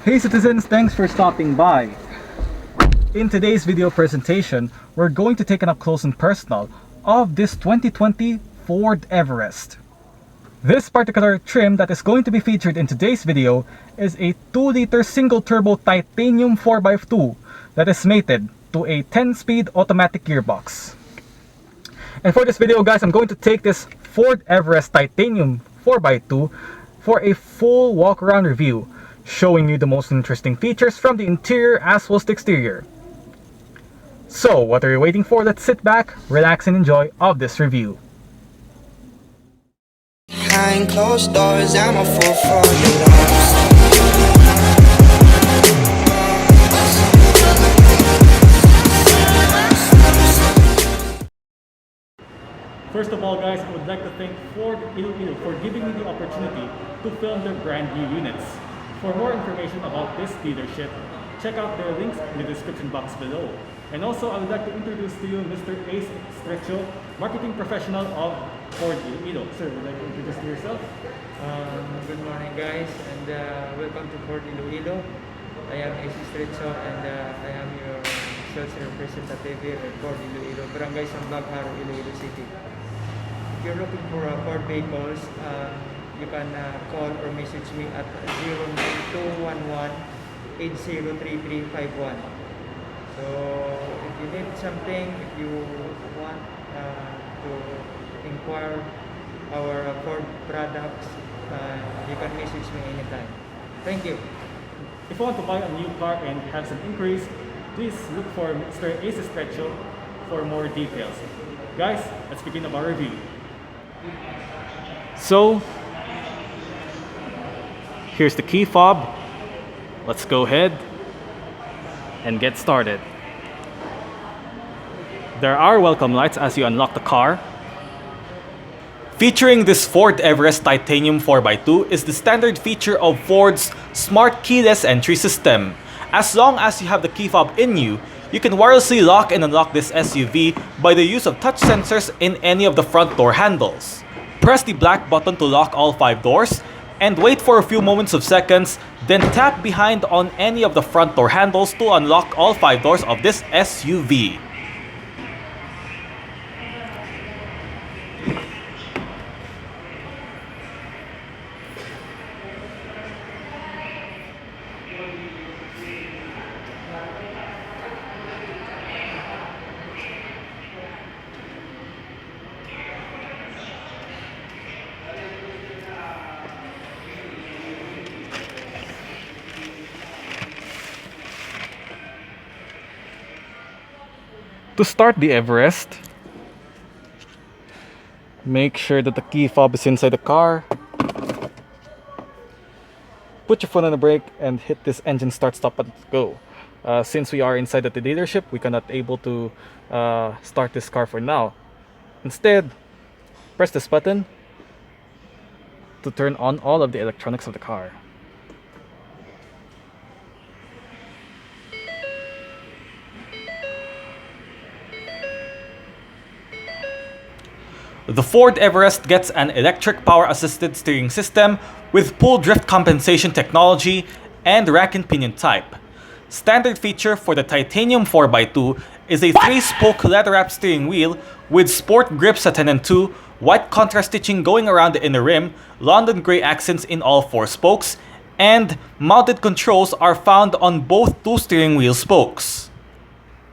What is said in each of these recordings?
Hey citizens, thanks for stopping by. In today's video presentation, we're going to take an up close and personal of this 2020 Ford Everest. This particular trim that is going to be featured in today's video is a 2-liter single-turbo titanium 4x2 that is mated to a 10-speed automatic gearbox. And for this video guys, I'm going to take this Ford Everest Titanium 4x2 for a full walk-around review, showing you the most interesting features from the interior as well as the exterior. So what are you waiting for? Let's sit back, relax and enjoy of this review. Behind closed doors, I'm a fool for your love. First of all guys, I would like to thank Ford Iloilo for giving me the opportunity to film their brand new units. For more information about this dealership, check out their links in the description box below. And also, I would like to introduce to you Mr. Estrecho, marketing professional of Ford Iloilo. Sir, would you like to introduce yourself? Good morning guys, and welcome to Ford Iloilo. I am Estrecho and I am your sales representative here at Ford Iloilo, Barangay Sambagharo, Iloilo City. If you're looking for Ford vehicles, you can call or message me at 09211-803351. So if you need something, if you want to inquire our Ford products, you can message me anytime. Thank you. If you want to buy a new car and have some inquiries, please look for Mr. Estrecho for more details. Guys, let's begin our review. So, here's the key fob. Let's go ahead and get started. There are welcome lights as you unlock the car. Featuring this Ford Everest Titanium 4x2 is the standard feature of Ford's smart keyless entry system. As long as you have the key fob in you, you can wirelessly lock and unlock this SUV by the use of touch sensors in any of the front door handles. Press the black button to lock all 5 doors and wait for a few moments of seconds, then tap behind on any of the front door handles to unlock all 5 doors of this SUV. To start the Everest, make sure that the key fob is inside the car. Put your foot on the brake and hit this engine start stop button to go. Since we are inside at the dealership, we cannot able to start this car for now. Instead, press this button to turn on all of the electronics of the car. The Ford Everest gets an electric power-assisted steering system with pull drift compensation technology and rack and pinion type. Standard feature for the Titanium 4x2 is a 3-spoke leather-wrapped steering wheel with sport grips at 10 and 2, white contrast stitching going around the inner rim, London grey accents in all 4 spokes, and mounted controls are found on both 2 steering wheel spokes.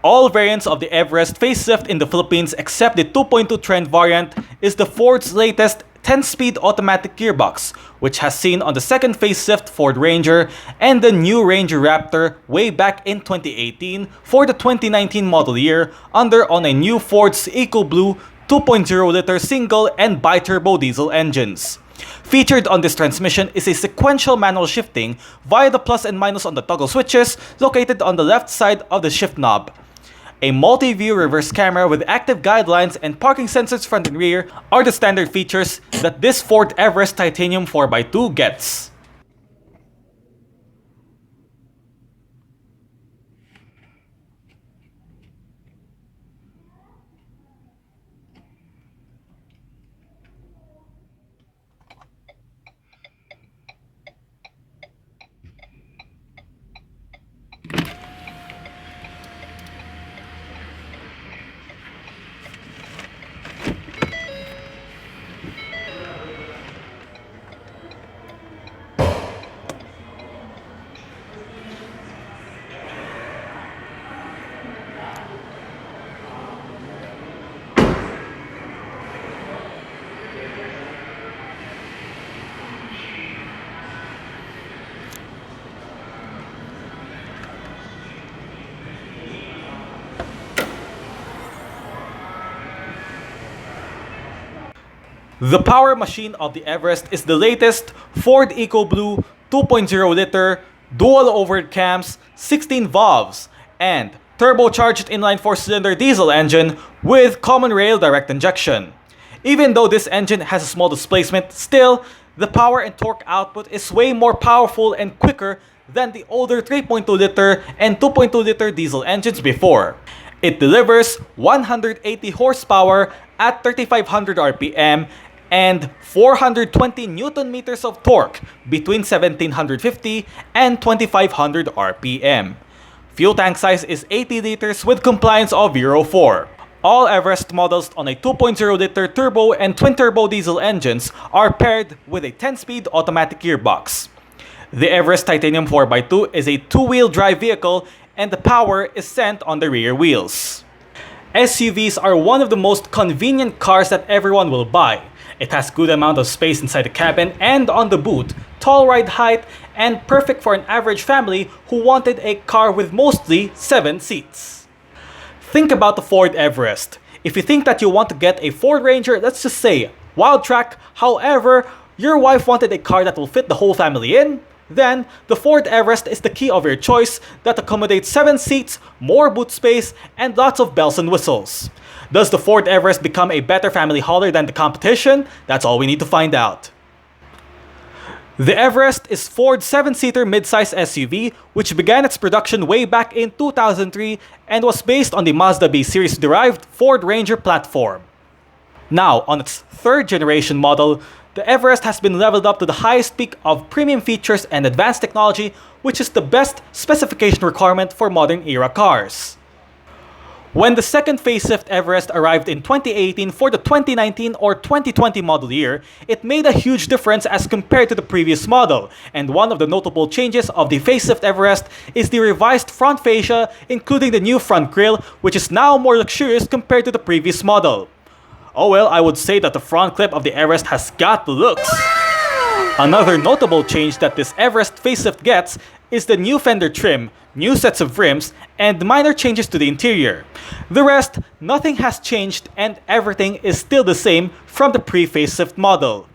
All variants of the Everest facelift in the Philippines except the 2.2 Trend variant is the Ford's latest 10-speed automatic gearbox, which has seen on the second facelift Ford Ranger and the new Ranger Raptor way back in 2018 for the 2019 model year under on a new Ford's EcoBlue 2.0-liter single and bi-turbo diesel engines. Featured on this transmission is a sequential manual shifting via the plus and minus on the toggle switches located on the left side of the shift knob. A multi-view reverse camera with active guidelines and parking sensors front and rear are the standard features that this Ford Everest Titanium 4x2 gets. The power machine of the Everest is the latest Ford EcoBlue 2.0-liter dual overhead cams, 16 valves, and turbocharged inline 4-cylinder diesel engine with common rail direct injection. Even though this engine has a small displacement, still, the power and torque output is way more powerful and quicker than the older 3.2-liter and 2.2-liter diesel engines before. It delivers 180 horsepower at 3,500 RPM and 420 Newton meters of torque between 1,750 and 2,500 RPM. Fuel tank size is 80 liters with compliance of Euro 4. All Everest models on a 2.0-liter turbo and twin-turbo diesel engines are paired with a 10-speed automatic gearbox. The Everest Titanium 4x2 is a two-wheel drive vehicle and the power is sent on the rear wheels. SUVs are one of the most convenient cars that everyone will buy. It has good amount of space inside the cabin and on the boot, tall ride height, and perfect for an average family who wanted a car with mostly 7 seats. Think about the Ford Everest. If you think that you want to get a Ford Ranger, let's just say Wildtrak, however, your wife wanted a car that will fit the whole family in, then the Ford Everest is the key of your choice that accommodates 7 seats, more boot space, and lots of bells and whistles. Does the Ford Everest become a better family hauler than the competition? That's all we need to find out. The Everest is Ford's 7-seater midsize SUV, which began its production way back in 2003 and was based on the Mazda B series-derived Ford Ranger platform. Now, on its 3rd generation model, the Everest has been leveled up to the highest peak of premium features and advanced technology, which is the best specification requirement for modern-era cars. When the second facelift Everest arrived in 2018 for the 2019 or 2020 model year, it made a huge difference as compared to the previous model, and one of the notable changes of the facelift Everest is the revised front fascia, including the new front grille, which is now more luxurious compared to the previous model. Oh well, I would say that the front clip of the Everest has got the looks. Another notable change that this Everest facelift gets is the new fender trim, new sets of rims, and minor changes to the interior. The rest, nothing has changed and everything is still the same from the pre-facelift model.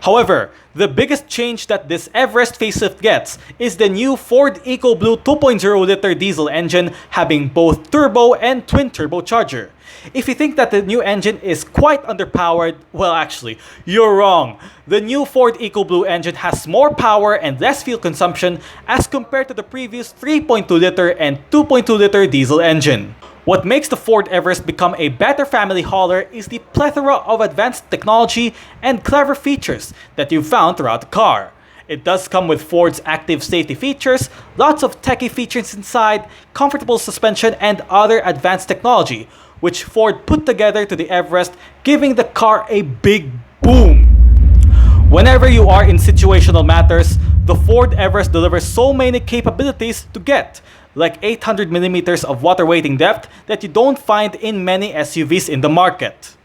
However, the biggest change that this Everest facelift gets is the new Ford EcoBlue 2.0-liter diesel engine having both turbo and twin turbocharger. If you think that the new engine is quite underpowered, well actually, you're wrong. The new Ford EcoBlue engine has more power and less fuel consumption as compared to the previous 3.2-liter and 2.2-liter diesel engine. What makes the Ford Everest become a better family hauler is the plethora of advanced technology and clever features that you've found throughout the car. It does come with Ford's active safety features, lots of techy features inside, comfortable suspension, and other advanced technology, which Ford put together to the Everest, giving the car a big boom. Whenever you are in situational matters, the Ford Everest delivers so many capabilities to get, like 800mm of water weighting depth that you don't find in many SUVs in the market.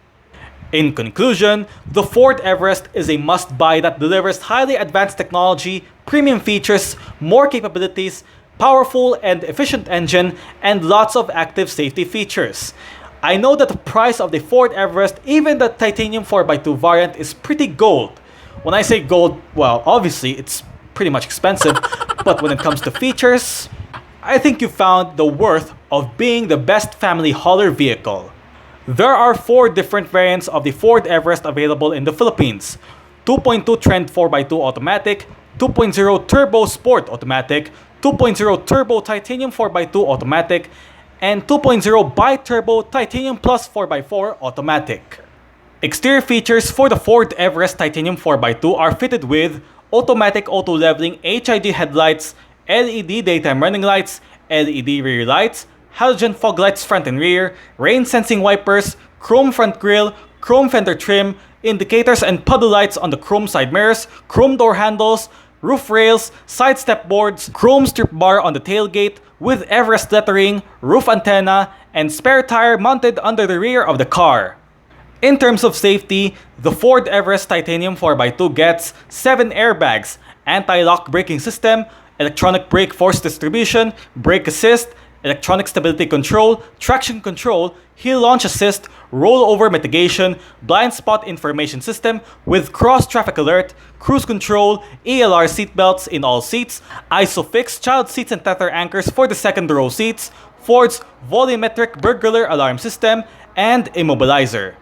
In conclusion, the Ford Everest is a must-buy that delivers highly advanced technology, premium features, more capabilities, powerful and efficient engine, and lots of active safety features. I know that the price of the Ford Everest, even the Titanium 4x2 variant, is pretty gold. When I say gold, well, obviously it's pretty much expensive, but when it comes to features, I think you found the worth of being the best family hauler vehicle. There are 4 different variants of the Ford Everest available in the Philippines: 2.2 Trend 4x2 automatic, 2.0 Turbo Sport automatic, 2.0 Turbo Titanium 4x2 automatic, and 2.0 Bi-Turbo Titanium Plus 4x4 automatic. Exterior features for the Ford Everest Titanium 4x2 are fitted with automatic auto-leveling HID headlights, LED daytime running lights, LED rear lights, halogen fog lights front and rear, rain-sensing wipers, chrome front grille, chrome fender trim, indicators and puddle lights on the chrome side mirrors, chrome door handles, roof rails, side step boards, chrome strip bar on the tailgate with Everest lettering, roof antenna, and spare tire mounted under the rear of the car. In terms of safety, the Ford Everest Titanium 4x2 gets 7 airbags, anti-lock braking system, electronic brake force distribution, brake assist, electronic stability control, traction control, hill launch assist, rollover mitigation, blind spot information system with cross traffic alert, cruise control, ALR seatbelts in all seats, ISOFIX child seats and tether anchors for the second row seats, Ford's volumetric burglar alarm system, and immobilizer.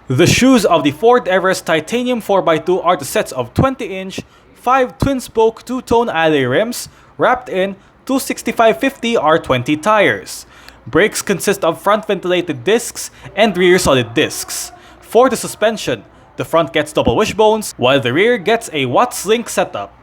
The shoes of the Ford Everest Titanium 4x2 are the sets of 20-inch, 5 twin-spoke two-tone alloy rims wrapped in 265/50 R20 tires. Brakes consist of front ventilated discs and rear solid discs. For the suspension, the front gets double wishbones while the rear gets a Watts Link setup.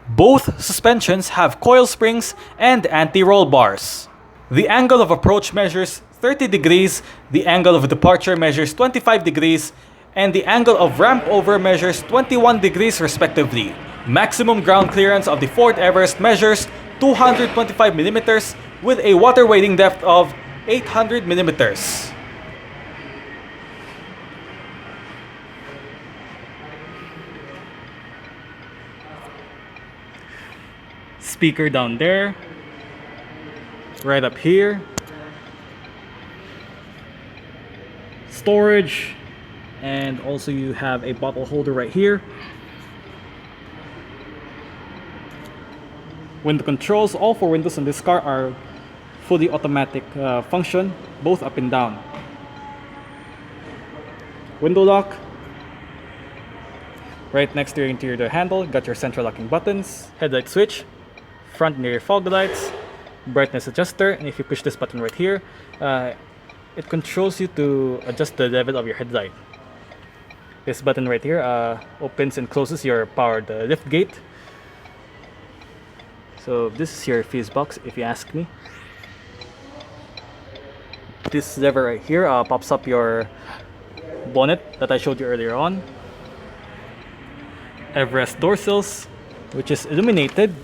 Both suspensions have coil springs and anti-roll bars. The angle of approach measures 30 degrees, the angle of departure measures 25 degrees, and the angle of ramp over measures 21 degrees respectively. Maximum ground clearance of the Ford Everest measures 225 millimeters with a water wading depth of 800 millimeters. Speaker down there, right up here, storage, and also you have a bottle holder right here. Window controls, all four windows on this car are fully automatic function, both up and down. Window lock. Right next to your interior door handle, got your central locking buttons, headlight switch, front and rear fog lights, brightness adjuster, and if you push this button right here, it controls you to adjust the level of your headlight. This button right here opens and closes your powered lift gate. So this is your fuse box, if you ask me. This lever right here pops up your bonnet that I showed you earlier on. Everest door sills, which is illuminated.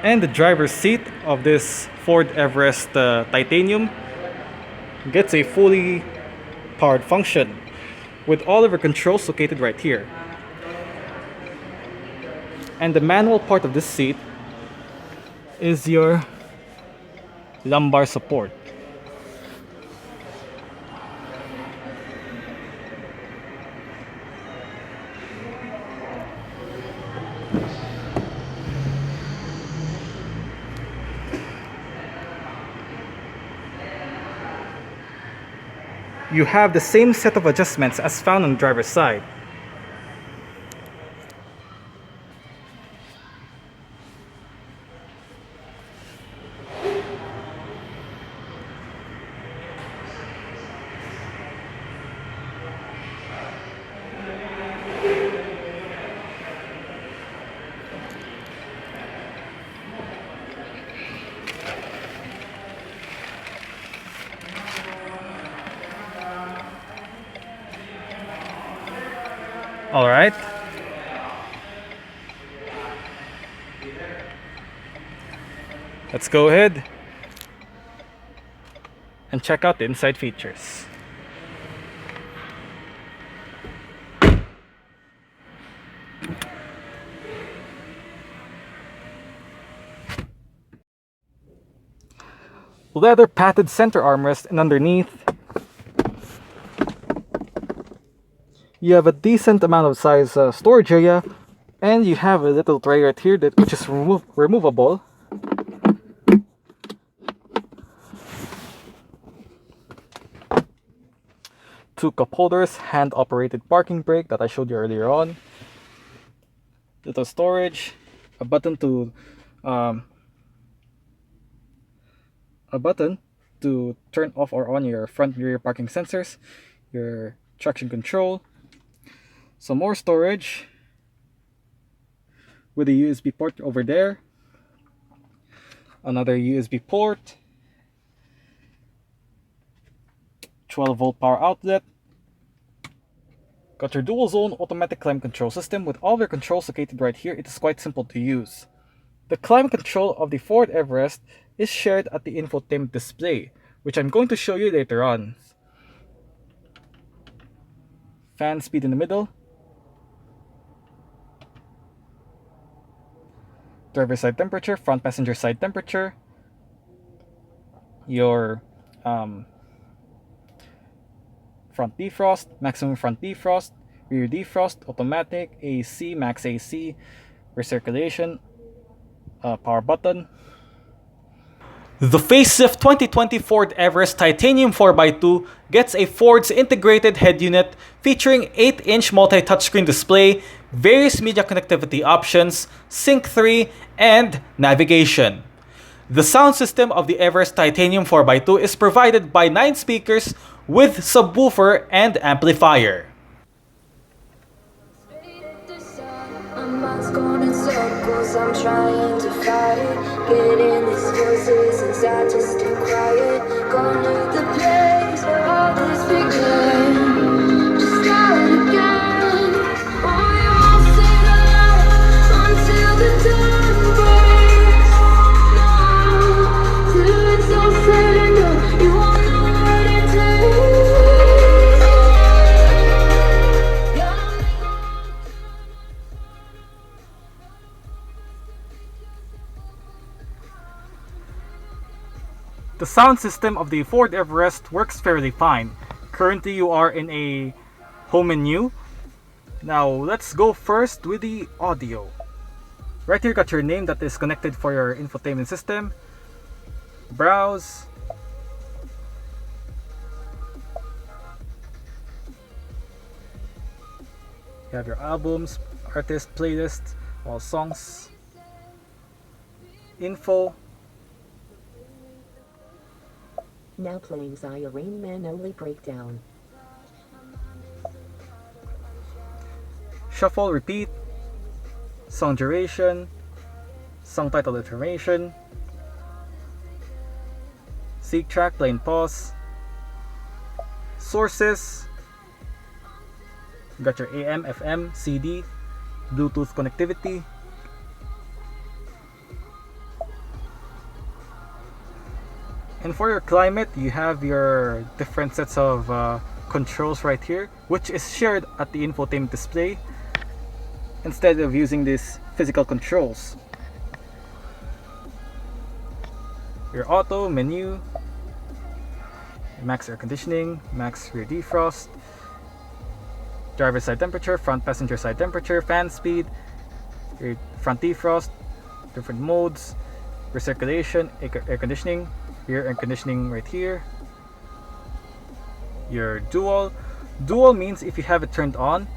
And the driver's seat of this Ford Everest Titanium gets a fully powered function with all of your controls located right here. And the manual part of this seat is your lumbar support. You have the same set of adjustments as found on the driver's side. All right. Let's go ahead and check out the inside features. Leather padded center armrest, and underneath you have a decent amount of size storage area, and you have a little tray right here which is removable. Two cup holders, hand operated parking brake that I showed you earlier on. Little storage, a button to turn off or on your front and rear parking sensors, your traction control. Some more storage with a USB port over there. Another USB port. 12-volt power outlet. Got your dual zone automatic climate control system with all of your controls located right here. It is quite simple to use. The climate control of the Ford Everest is shared at the infotainment display, which I'm going to show you later on. fan speed in the middle, driver side temperature, front passenger side temperature, your front defrost, maximum front defrost, rear defrost, automatic, AC, max AC, recirculation, power button. The facelift 2020 Ford Everest Titanium 4x2 gets a Ford's integrated head unit featuring 8-inch multi-touchscreen display, various media connectivity options, Sync 3, and navigation. The sound system of the Everest Titanium 4x2 is provided by 9 speakers with subwoofer and amplifier. I'm trying to fight it, getting these voices inside to stay quiet. Gone to the place where all this began. Just start again. Oh, we won't see the light until the dawn breaks. No, till it's all said and done, you won't know what it takes. The sound system of the Ford Everest works fairly fine. Currently you are in a home menu. Now let's go first with the audio. Right here you got your name that is connected for your infotainment system. Browse. You have your albums, artist, playlist, all songs. Info. Now playing Zaya Rain Man Only Breakdown. Shuffle, repeat, song duration, song title information, seek track, play and pause, sources, you got your AM, FM, CD, Bluetooth connectivity, and for your climate you have your different sets of controls right here, which is shared at the infotainment display instead of using these physical controls. Your auto menu, max air conditioning, max rear defrost, driver side temperature, front passenger side temperature, fan speed, your front defrost, different modes, recirculation, air conditioning, rear air conditioning right here. Your dual means if you have it turned on,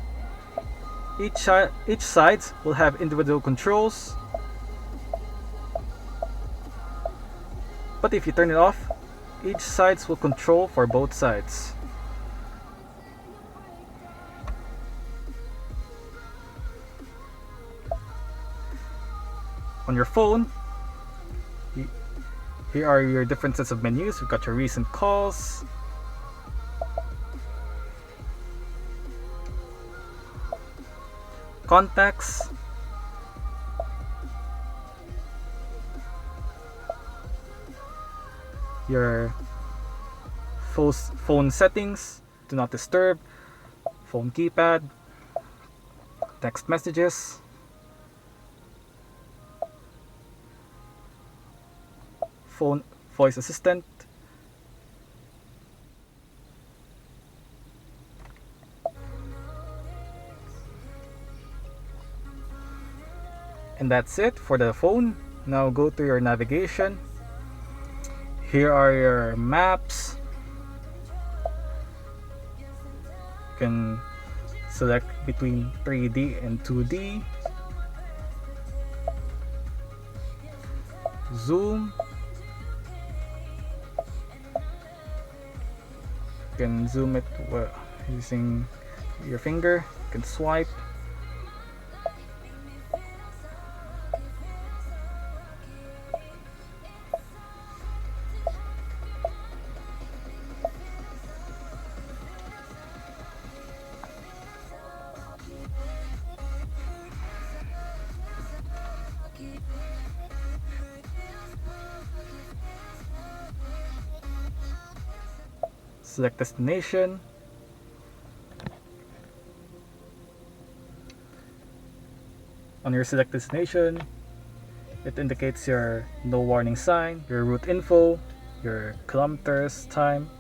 each sides will have individual controls, but if you turn it off, each sides will control for both sides. On your phone, here are your different sets of menus. You've got your recent calls, contacts, your phone settings, do not disturb, phone keypad, text messages, phone voice assistant, and that's it for the phone. Now go to your navigation. Here are your maps. You can select between 3D and 2D. Zoom. You can zoom it using your finger. You can swipe. Select destination. On your select destination, it indicates your no warning sign, your route info, your kilometers, time,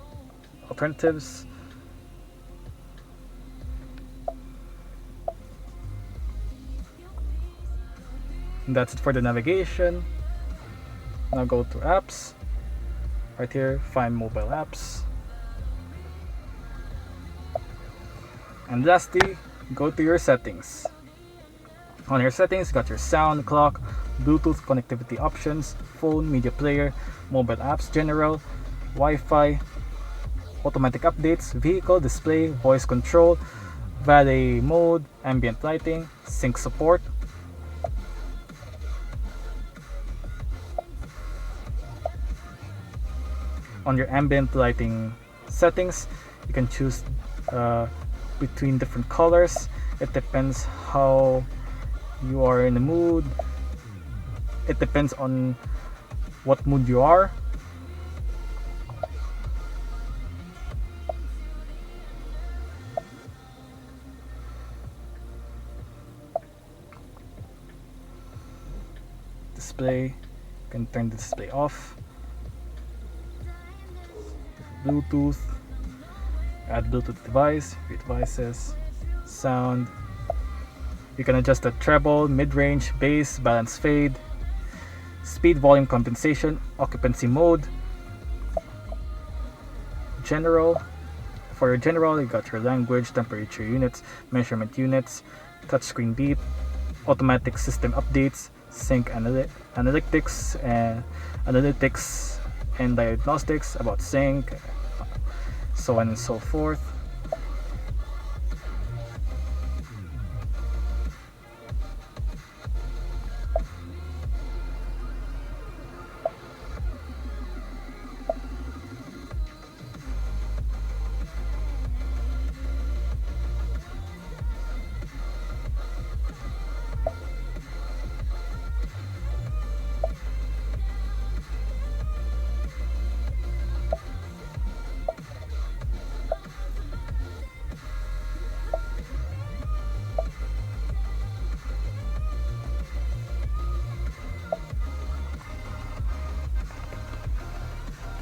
alternatives. And that's it for the navigation. Now go to apps. Right here, find mobile apps. And lastly, go to your settings. On your settings, you got your sound, clock, Bluetooth connectivity options, phone, media player, mobile apps, general, Wi-Fi, automatic updates, vehicle display, voice control, valet mode, ambient lighting, sync support. On your ambient lighting settings, you can choose between different colors. It depends how you are in the mood. It depends on what mood you are. Display, you can turn the display off. Bluetooth, add Bluetooth device, your devices, sound. You can adjust the treble, mid-range, bass, balance, fade, speed, volume compensation, occupancy mode, general. For your general, you got your language, temperature units, measurement units, touchscreen beep, automatic system updates, sync analytics and diagnostics about sync, so on and so forth.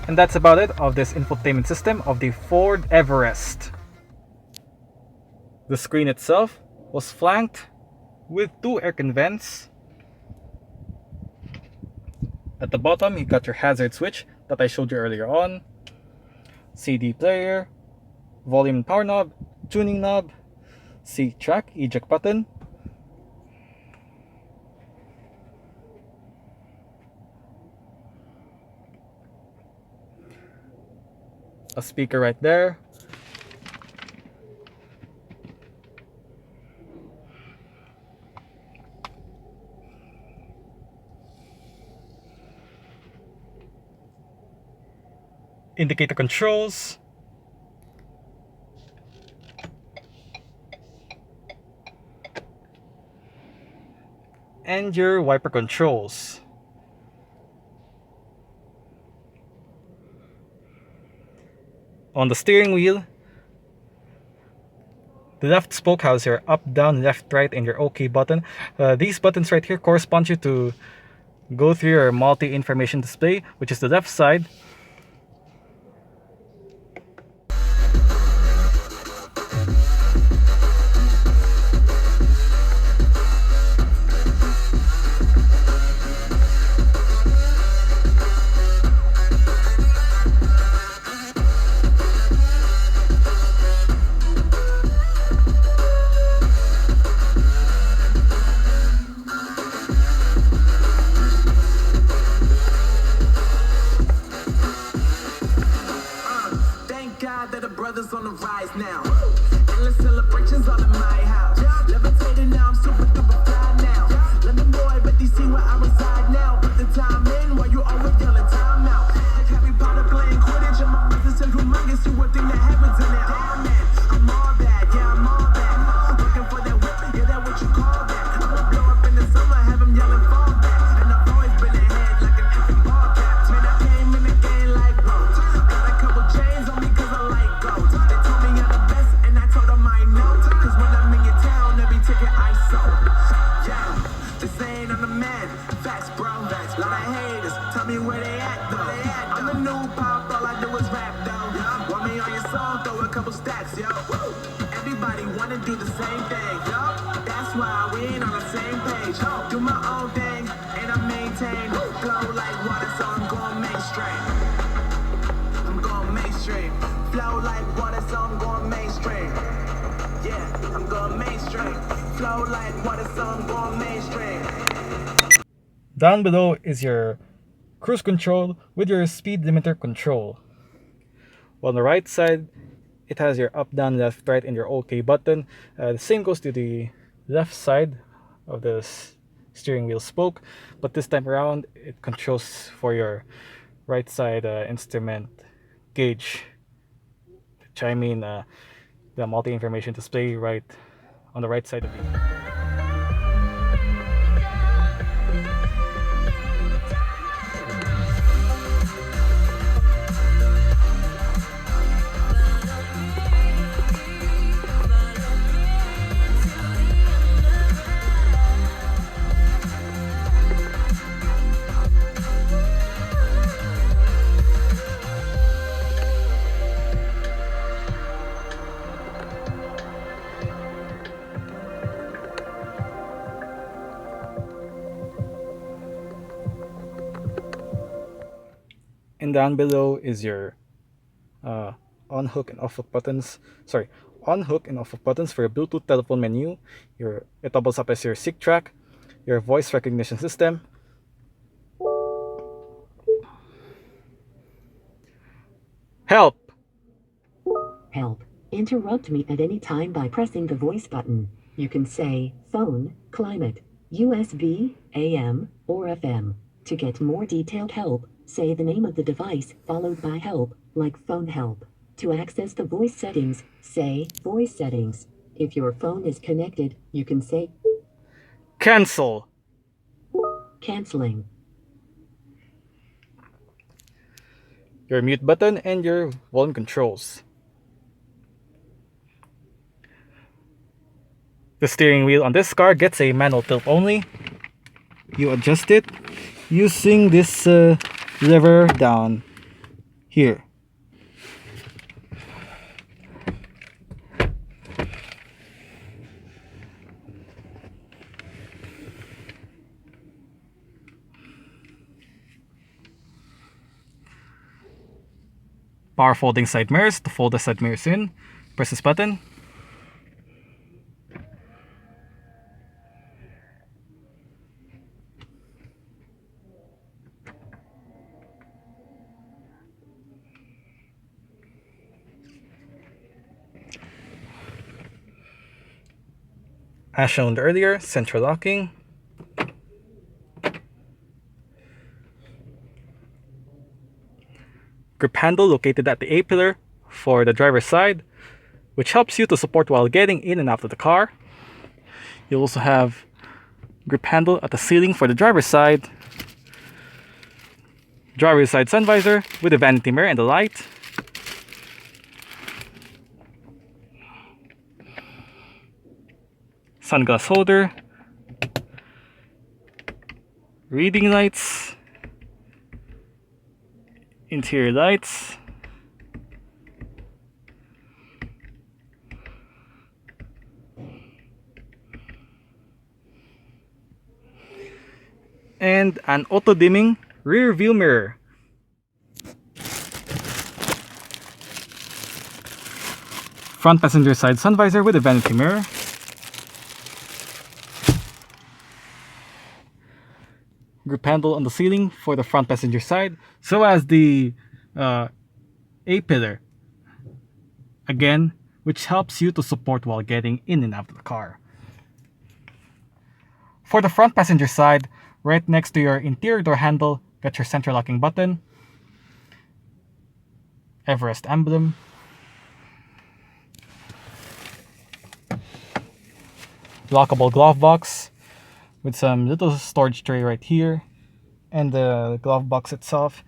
And that's about it of this infotainment system of the Ford Everest. The screen itself was flanked with two aircon vents. At the bottom, you got your hazard switch that I showed you earlier on, CD player, volume and power knob, tuning knob, C track, eject button, a speaker right there, indicator controls, and your wiper controls. On the steering wheel, the left spoke has your up, down, left, right, and your OK button. These buttons right here correspond you to go through your multi-information display, which is the left side. On the rise now. Endless celebrations all in my house. Levitating now, I'm super duper fly now. London boy, but they see where I reside now. Put the time in while you always yelling time out. Like Harry Potter playing Quidditch, and my business is humongous. You would think that happens in there. Oh man, I'm all that, yeah, I'm all that. Looking for that whip, yeah, that what you call that. I'ma blow up in the summer, have them yelling fall back. And I've always been ahead like an infant ball cap. Man, I came in the game like gold. Got a couple chains on me cause I like gold. They told me I'm the best, and I told them I know. Cause when I'm in your at though? I'm the new pop, all I do is rap though. Want me on your song, throw a couple stacks, yo. Everybody wanna do the same thing, yo. That's why we ain't on the same page. Do my own thing, and I maintain. Flow like water, so I'm going mainstream. I'm going mainstream. Flow like water, so I'm going mainstream. Yeah, I'm going mainstream. Flow like water, so I'm going mainstream. Down below is your cruise control with your speed limiter control. On the right side, it has your up, down, left, right, and your OK button. The same goes to the left side of the steering wheel spoke, but this time around, it controls for your right side instrument gauge, which I mean the multi-information display right on the right side of the. And down below is your on hook and off hook buttons. Sorry, on hook and off hook buttons for your Bluetooth telephone menu. It doubles up as your SIG track, your voice recognition system. Help! Help. Interrupt me at any time by pressing the voice button. You can say phone, climate, USB, AM, or FM. To get more detailed help, say the name of the device followed by help, like phone help. To access the voice settings, say voice settings. If your phone is connected, you can say Cancel! canceling. Your mute button and your volume controls. The steering wheel on this car gets a manual tilt only. You adjust it using this lever down here. Power folding side mirrors. To fold the side mirrors in, press this button. As shown earlier, central locking. Grip handle located at the A-pillar for the driver's side, which helps you to support while getting in and out of the car. You also have grip handle at the ceiling for the driver's side sun visor with a vanity mirror and the light. Sunglass holder, reading lights, interior lights, and an auto-dimming rear view mirror. Front passenger side sun visor with a vanity mirror. Grip handle on the ceiling for the front passenger side, so as the A-pillar, again, which helps you to support while getting in and out of the car. For the front passenger side, right next to your interior door handle, got your central locking button, Everest emblem, lockable glove box with some little storage tray right here, and the glove box itself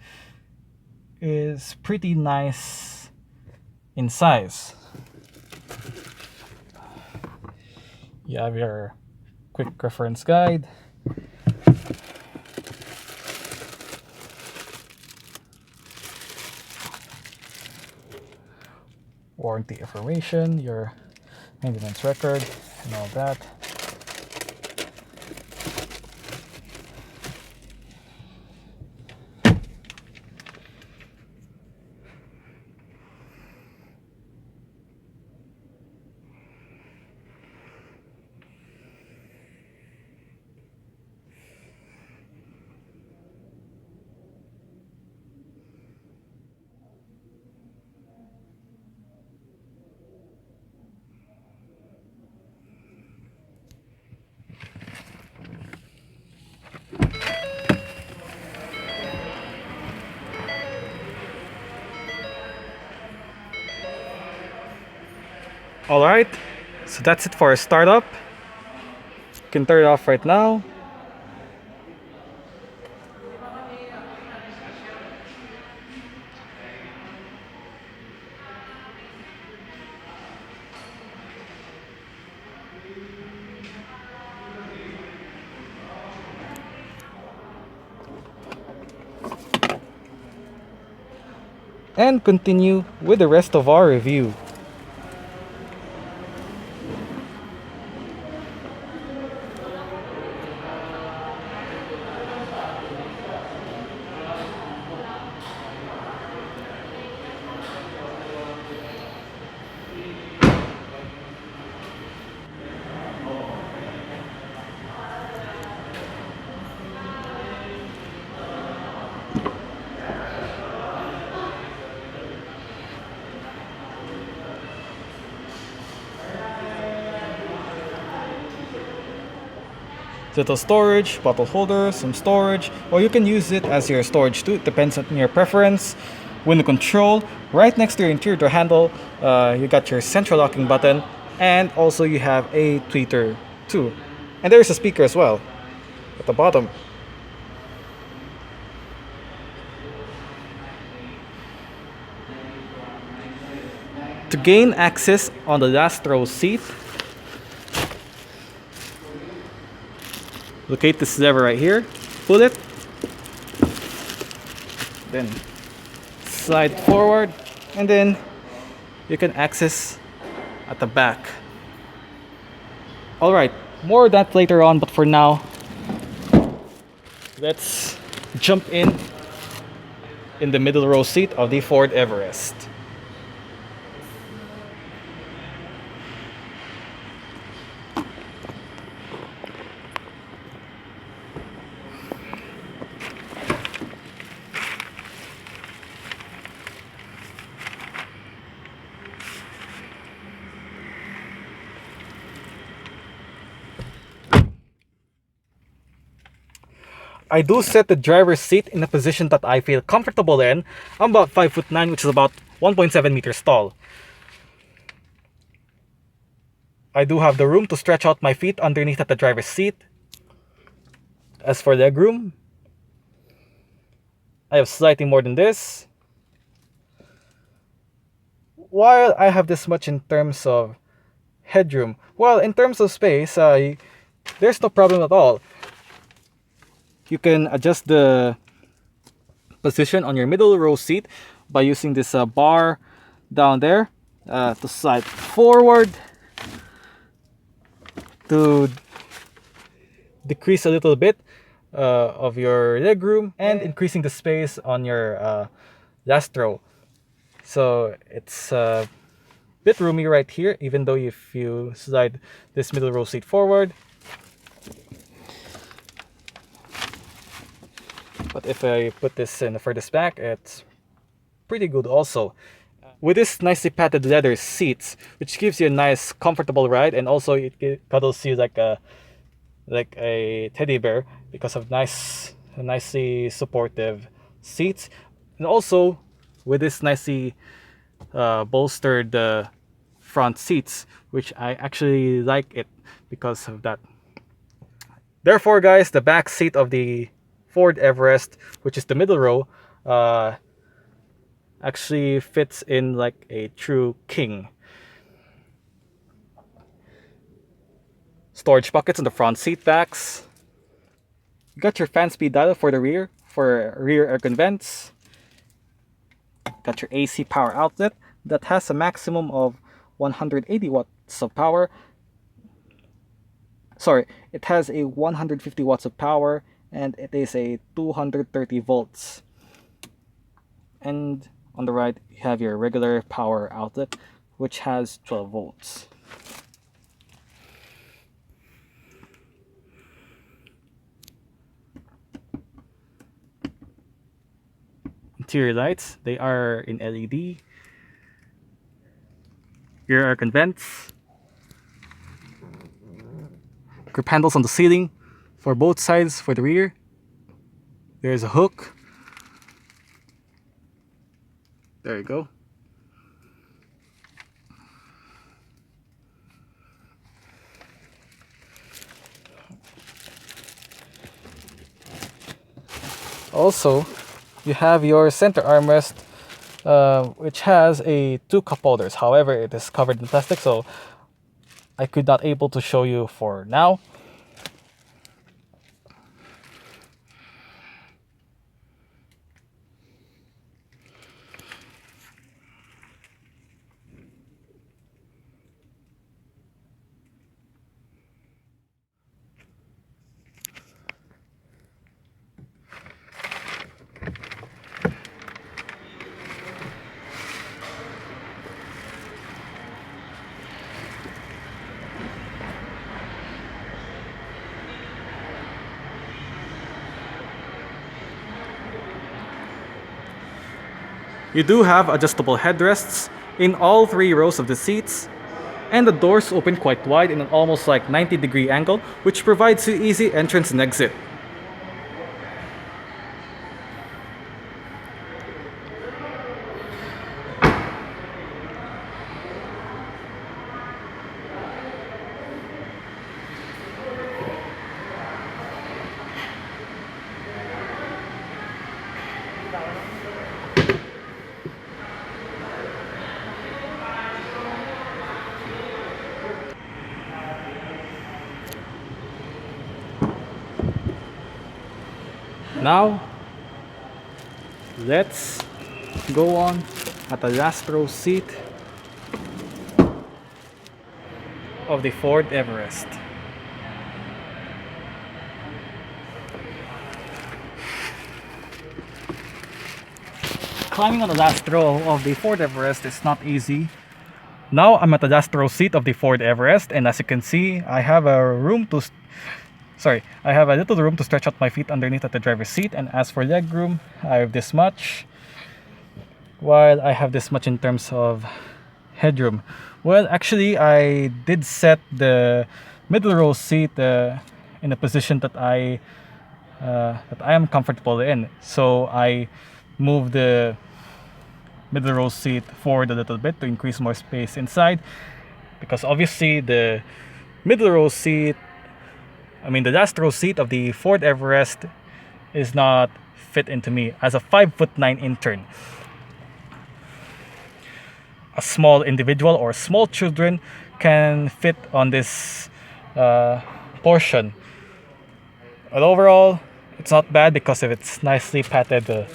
is pretty nice in size. You have your quick reference guide, warranty information, your maintenance record, and all that. Alright, so that's it for a startup. You can turn it off right now. And continue with the rest of our review. Little storage, bottle holder, some storage, or you can use it as your storage too. It depends on your preference. Window control, right next to your interior door handle, you got your central locking button, and also you have a tweeter too. And there's a speaker as well at the bottom. To gain access on the last row seat, locate this lever right here, pull it, then slide forward, and then you can access at the back. Alright, more of that later on, but for now, let's jump in the middle row seat of the Ford Everest. I do set the driver's seat in a position that I feel comfortable in. I'm about 5'9", which is about 1.7 meters tall. I do have the room to stretch out my feet underneath at the driver's seat. As for legroom, I have slightly more than this. While I have this much in terms of headroom, well, in terms of space, there's no problem at all. You can adjust the position on your middle row seat by using this bar down there to slide forward, to decrease a little bit of your legroom, and increasing the space on your last row. So it's a bit roomy right here, even though if you slide this middle row seat forward. But if I put this in the furthest back, it's pretty good also. With this nicely padded leather seats, which gives you a nice comfortable ride, and also it cuddles you like a teddy bear because of nicely supportive seats. And also with this nicely bolstered front seats, which I actually like it because of that. Therefore guys, the back seat of the Ford Everest, which is the middle row, actually fits in like a true king. Storage pockets on the front seat backs. You got your fan speed dial for the rear, for rear air con vents. Got your AC power outlet, that has a maximum of 180 watts of power. Sorry, it has a 150 watts of power, and it is a 230 volts. And on the right, you have your regular power outlet, which has 12 volts. Interior lights, they are in LED. Rear air vents. Grip handles on the ceiling for both sides for the rear. There's a hook. There you go. Also, you have your center armrest, which has a 2 cup holders. However, it is covered in plastic, so I could not able to show you for now. You do have adjustable headrests in all 3 rows of the seats, and the doors open quite wide in an almost like 90-degree angle, which provides you easy entrance and exit. Now, let's go on at the last row seat of the Ford Everest. Climbing on the last row of the Ford Everest is not easy. Now I'm at the last row seat of the Ford Everest, and as you can see, I have a little room to stretch out my feet underneath at the driver's seat. And as for leg room, I have this much, while I have this much in terms of headroom. Well, actually, I did set the middle row seat in a position that I am comfortable in. So I moved the middle row seat forward a little bit to increase more space inside, because obviously the middle row seat, the last row seat of the Ford Everest is not fit into me as a 5'9" intern. A small individual or small children can fit on this portion. But overall, it's not bad because of its nicely padded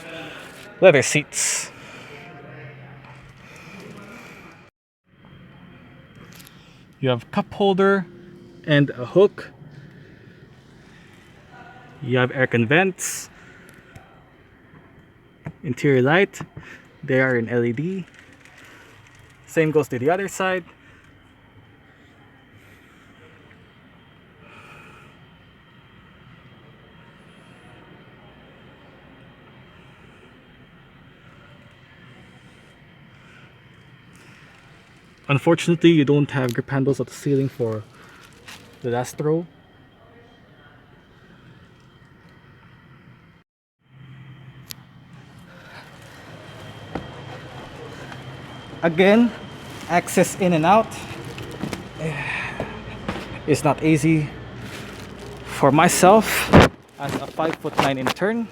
leather seats. You have cup holder and a hook. You have air vents, interior light, they are in LED. Same goes to the other side. Unfortunately, you don't have grip handles at the ceiling for the last row. Again, access in and out is not easy for myself as a 5'9" intern.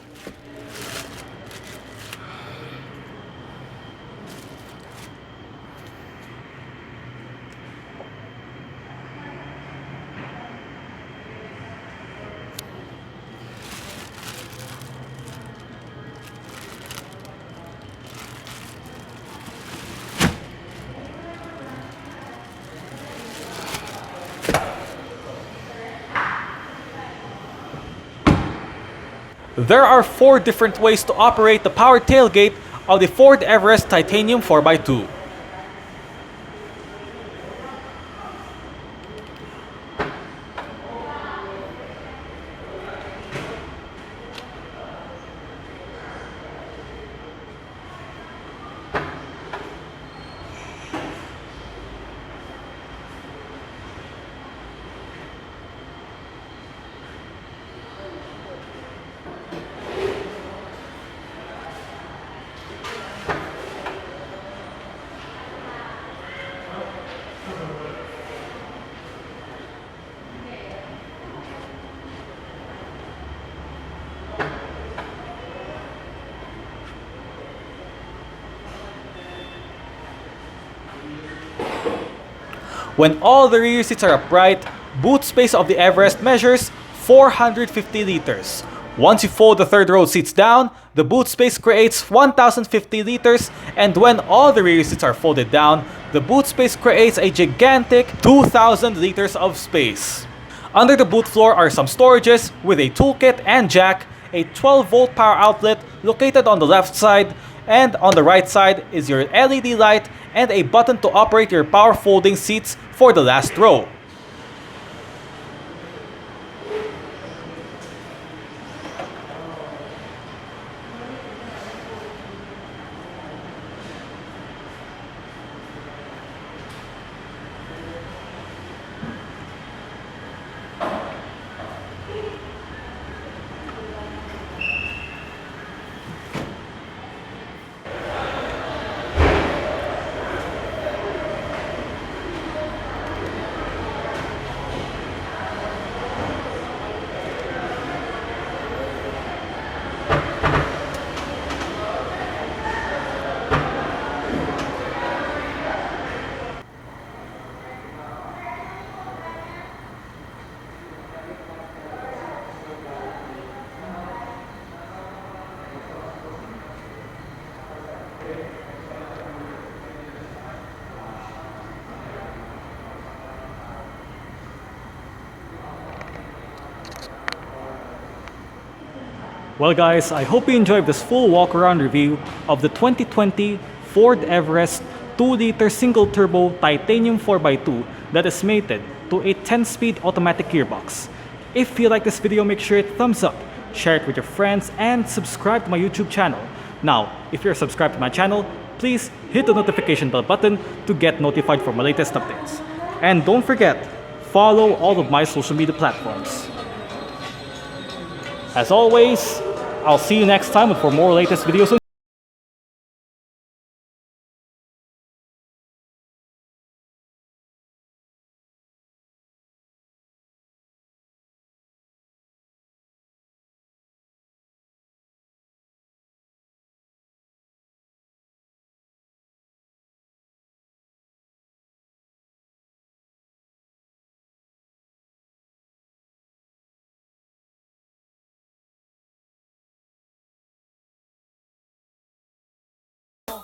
There are 4 different ways to operate the power tailgate of the Ford Everest Titanium 4x2. When all the rear seats are upright, boot space of the Everest measures 450 liters. Once you fold the third row seats down, the boot space creates 1050 liters, and when all the rear seats are folded down, the boot space creates a gigantic 2000 liters of space. Under the boot floor are some storages with a toolkit and jack, a 12-volt power outlet located on the left side, and on the right side is your LED light and a button to operate your power folding seats for the last row. Well guys, I hope you enjoyed this full walk-around review of the 2020 Ford Everest 2-liter single-turbo titanium 4x2 that is mated to a 10-speed automatic gearbox. If you like this video, make sure you hit thumbs up, share it with your friends, and subscribe to my YouTube channel. Now, if you're subscribed to my channel, please hit the notification bell button to get notified for my latest updates. And don't forget, follow all of my social media platforms. As always, I'll see you next time for more latest videos on